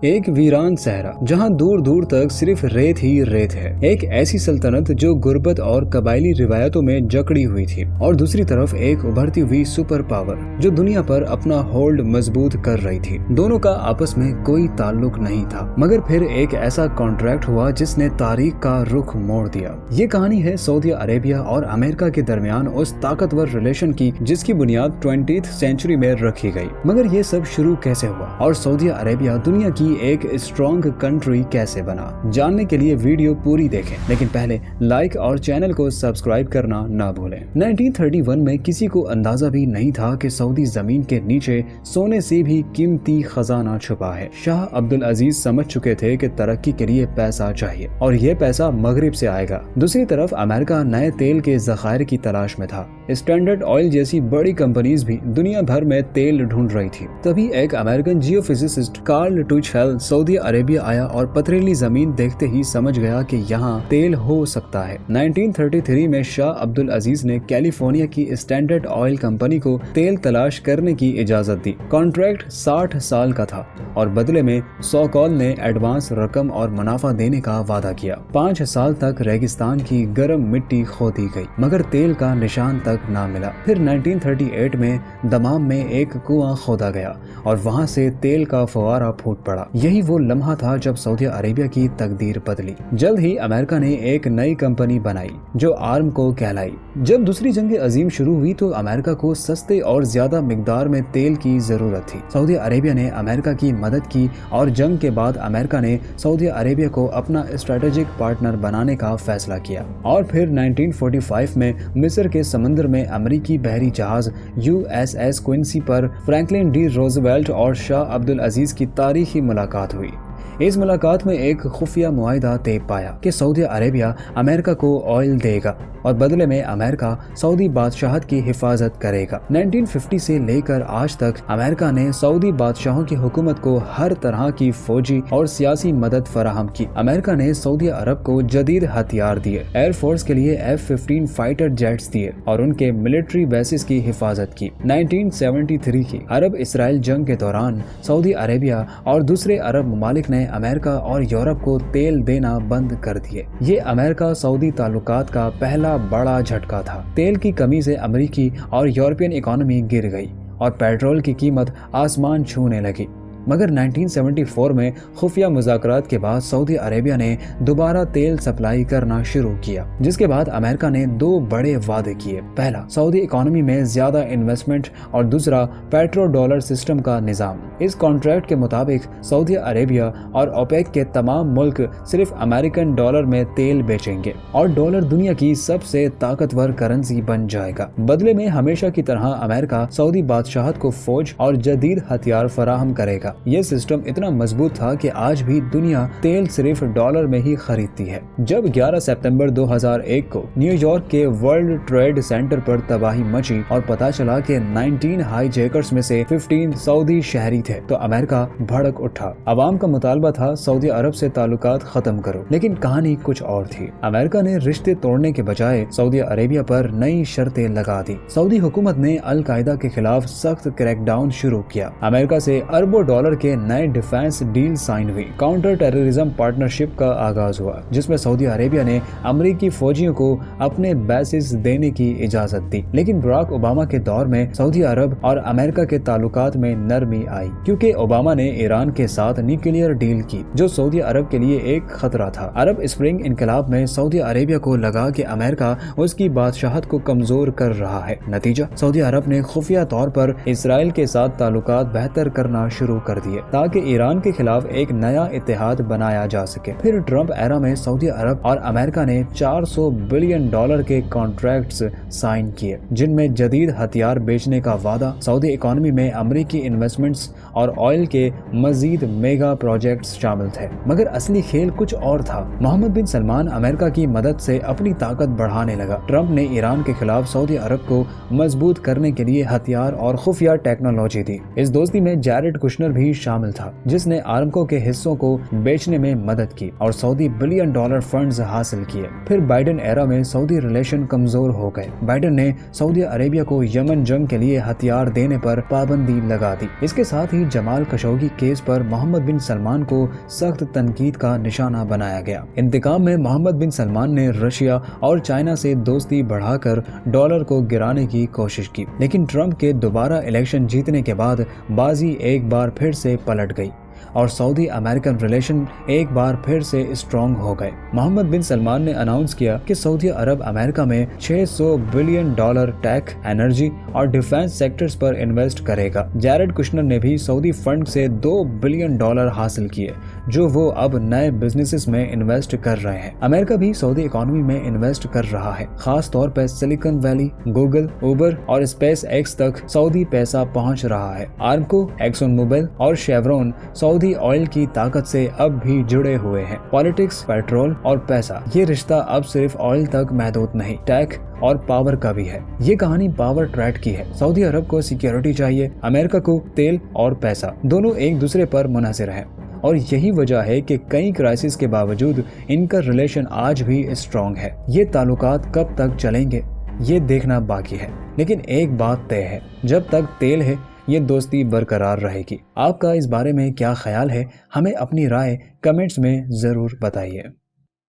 एक वीरान सहरा जहां दूर दूर तक सिर्फ रेत ही रेत है। एक ऐसी सल्तनत जो गुर्बत और कबायली रिवायतों में जकड़ी हुई थी, और दूसरी तरफ एक उभरती हुई सुपर पावर जो दुनिया पर अपना होल्ड मजबूत कर रही थी। दोनों का आपस में कोई ताल्लुक नहीं था, मगर फिर एक ऐसा कॉन्ट्रैक्ट हुआ जिसने तारीख का रुख मोड़ दिया। ये कहानी है सऊदी अरेबिया और अमेरिका के दरमियान उस ताकतवर रिलेशन की जिसकी बुनियाद 20th सेंचुरी में रखी गई। मगर ये सब शुरू कैसे हुआ और सऊदी अरेबिया दुनिया की एक स्ट्रॉन्ग कंट्री कैसे बना? जानने के लिए वीडियो पूरी देखें, लेकिन पहले लाइक और चैनल को सब्सक्राइब करना ना भूलें। 1931 में किसी को अंदाजा भी नहीं था कि सऊदी जमीन के नीचे सोने से भी कीमती खजाना छुपा है। शाह अब्दुल अजीज समझ चुके थे कि तरक्की के लिए पैसा चाहिए और ये पैसा मगरिब से आएगा। दूसरी तरफ अमेरिका नए तेल के जखायर की तलाश में था। स्टैंडर्ड ऑयल जैसी बड़ी कंपनीज भी दुनिया भर में तेल ढूंढ रही थी। तभी एक American geophysicist Karl Twitchell Saudi Arabia आया और पथरीली जमीन देखते ही समझ गया कि यहाँ तेल हो सकता है। 1933 में शाह अब्दुल अजीज ने कैलिफोर्निया की स्टैंडर्ड ऑयल कंपनी को तेल तलाश करने की इजाजत दी। कॉन्ट्रैक्ट 60 साल का था और बदले में सौकॉल ने एडवांस रकम और मुनाफा देने का वादा किया। 5 साल तक रेगिस्तान की गर्म मिट्टी खोदी गई, मगर तेल का निशान तक ना मिला। फिर 1938 में दमाम में एक कुआं खोदा गया और वहां से तेल का फवारा फूट पड़ा। यही वो लम्हा था जब सऊदी अरेबिया की तकदीर बदली। जल्द ही अमेरिका ने एक नई कंपनी बनाई जो आर्मको कहलाई। जब दूसरी जंग अजीम शुरू हुई तो अमेरिका को सस्ते और ज्यादा मिकदार में तेल की जरूरत थी। सऊदी अरेबिया ने अमेरिका की मदद की और जंग के बाद अमेरिका ने सऊदी अरेबिया को अपना स्ट्रेटेजिक पार्टनर बनाने का फैसला किया। और फिर 1945 में मिस्र के समंदर में अमेरिकी बहरी जहाज USS क्विंसी पर फ्रैंकलिन डी रोजवेल्ट और शाह अब्दुल अजीज की तारीखी मुलाकात हुई। इस मुलाकात में एक खुफिया मुआहिदा तय पाया कि सऊदी अरेबिया अमेरिका को ऑयल देगा और बदले में अमेरिका सऊदी बादशाहत की हिफाजत करेगा। 1950 से लेकर आज तक अमेरिका ने सऊदी बादशाहों की हुकूमत को हर तरह की फौजी और सियासी मदद फराहम की। अमेरिका ने सऊदी अरब को जदीद हथियार दिए, एयरफोर्स के लिए F-15 फाइटर जेट्स दिए और उनके मिलिट्री बेसिस की हिफाजत की। 1973 की अरब इसराइल जंग के दौरान सऊदी अरेबिया और दूसरे अरब ममालिक ने अमेरिका और यूरोप को तेल देना बंद कर दिए। ये अमेरिका सऊदी ताल्लुकात का पहला बड़ा झटका था। तेल की कमी से अमेरिकी और यूरोपियन इकोनॉमी गिर गई और पेट्रोल की कीमत आसमान छूने लगी। मगर 1974 में खुफिया मुज़ाकरात के बाद सऊदी अरेबिया ने दोबारा तेल सप्लाई करना शुरू किया, जिसके बाद अमेरिका ने 2 बड़े वादे किए। पहला, सऊदी इकोनॉमी में ज्यादा इन्वेस्टमेंट और दूसरा, पेट्रो डॉलर सिस्टम का निजाम। इस कॉन्ट्रैक्ट के मुताबिक सऊदी अरेबिया और ओपेक के तमाम मुल्क सिर्फ अमेरिकन डॉलर में तेल बेचेंगे और डॉलर दुनिया की सबसे ताकतवर करेंसी बन जाएगा। बदले में हमेशा की तरह अमेरिका सऊदी बादशाहत को फौज और जदीद हथियार फराहम करेगा। ये सिस्टम इतना मजबूत था कि आज भी दुनिया तेल सिर्फ डॉलर में ही खरीदती है। जब 11 सितंबर 2001 को न्यूयॉर्क के वर्ल्ड ट्रेड सेंटर पर तबाही मची और पता चला कि 19 हाईजैकर्स में से 15 सऊदी शहरी थे, तो अमेरिका भड़क उठा। अवाम का मुतालबा था सऊदी अरब से ताल्लुकात खत्म करो, लेकिन कहानी कुछ और थी। अमेरिका ने रिश्ते तोड़ने के बजाय सऊदी अरेबिया पर नई शर्तें लगा दी। सऊदी हुकूमत ने अल कायदा के खिलाफ सख्त क्रैकडाउन शुरू किया। अमेरिका से अरबों डॉलर के नए डिफेंस डील साइन हुई। काउंटर टेररिज्म पार्टनरशिप का आगाज हुआ, जिसमें सऊदी अरेबिया ने अमेरिकी फौजियों को अपने बेसिस देने की इजाजत दी। लेकिन बराक ओबामा के दौर में सऊदी अरब और अमेरिका के ताल्लुकात में नरमी आई, क्योंकि ओबामा ने ईरान के साथ न्यूक्लियर डील की, जो सऊदी अरब के लिए एक खतरा था। अरब स्प्रिंग इनकलाब में सऊदी अरेबिया को लगा कि अमेरिका उसकी बादशाहत को कमजोर कर रहा है। नतीजा, सऊदी अरब ने खुफिया तौर पर इसराइल के साथ ताल्लुकात बेहतर करना शुरू कर दिए ताकि ईरान के खिलाफ एक नया इत्तेहाद बनाया जा सके। फिर ट्रंप एरा में सऊदी अरब और अमेरिका ने $400 बिलियन के कॉन्ट्रैक्ट्स साइन किए, जिनमें जदीद हथियार बेचने का वादा, सऊदी इकोनॉमी में अमेरिकी इन्वेस्टमेंट्स और ऑयल के मजीद मेगा प्रोजेक्ट्स शामिल थे। मगर असली खेल कुछ और था। मोहम्मद बिन सलमान अमेरिका की मदद से अपनी ताकत बढ़ाने लगा। ट्रंप ने ईरान के खिलाफ सऊदी अरब को मजबूत करने के लिए हथियार और खुफिया टेक्नोलॉजी दी। इस दोस्ती में जैरेड कुशनर भी शामिल था, जिसने आरामको के हिस्सों को बेचने में मदद की और सऊदी $1 बिलियन फंड्स हासिल किए। फिर बाइडेन एरा में सऊदी रिलेशन कमजोर हो गए। बाइडेन ने सऊदी अरेबिया को यमन जंग के लिए हथियार देने पर पाबंदी लगा दी। इसके साथ ही जमाल खशोगी केस पर मोहम्मद बिन सलमान को सख्त तनकीद का निशाना बनाया गया। इंतकाम में मोहम्मद बिन सलमान ने रशिया और चाइना से दोस्ती बढ़ाकर डॉलर को गिराने की कोशिश की, लेकिन ट्रंप के दोबारा इलेक्शन जीतने के बाद बाजी एक बार फिर से पलट गई और सऊदी अमेरिकन रिलेशन एक बार फिर से स्ट्रॉन्ग हो गए। मोहम्मद बिन सलमान ने अनाउंस किया कि सऊदी अरब अमेरिका में $600 बिलियन टेक, एनर्जी और डिफेंस सेक्टर्स पर इन्वेस्ट करेगा। जैरेड कुशनर ने भी सऊदी फंड से $2 बिलियन हासिल किए, जो वो अब नए बिजनेसेस में इन्वेस्ट कर रहे हैं। अमेरिका भी सऊदी इकोनॉमी में इन्वेस्ट कर रहा है, खास तौर पर सिलिकॉन वैली, गूगल, उबर और स्पेस एक्स तक सऊदी पैसा पहुंच रहा है। आरामको, एक्सन मोबिल और शेवरॉन सऊदी ऑयल की ताकत से अब भी जुड़े हुए हैं। पॉलिटिक्स, पेट्रोल और पैसा, ये रिश्ता अब सिर्फ ऑयल तक महदूद नहीं, टेक और पावर का भी है। ये कहानी पावर ट्रैड की है। सऊदी अरब को सिक्योरिटी चाहिए, अमेरिका को तेल और पैसा, दोनों एक दूसरे पर मुनहसिर हैं। और यही वजह है कि कई क्राइसिस के बावजूद इनका रिलेशन आज भी स्ट्रॉन्ग है। ये ताल्लुकात कब तक चलेंगे, ये देखना बाकी है, लेकिन एक बात तय है, जब तक तेल है ये दोस्ती बरकरार रहेगी। आपका इस बारे में क्या ख्याल है? हमें अपनी राय कमेंट्स में जरूर बताइए।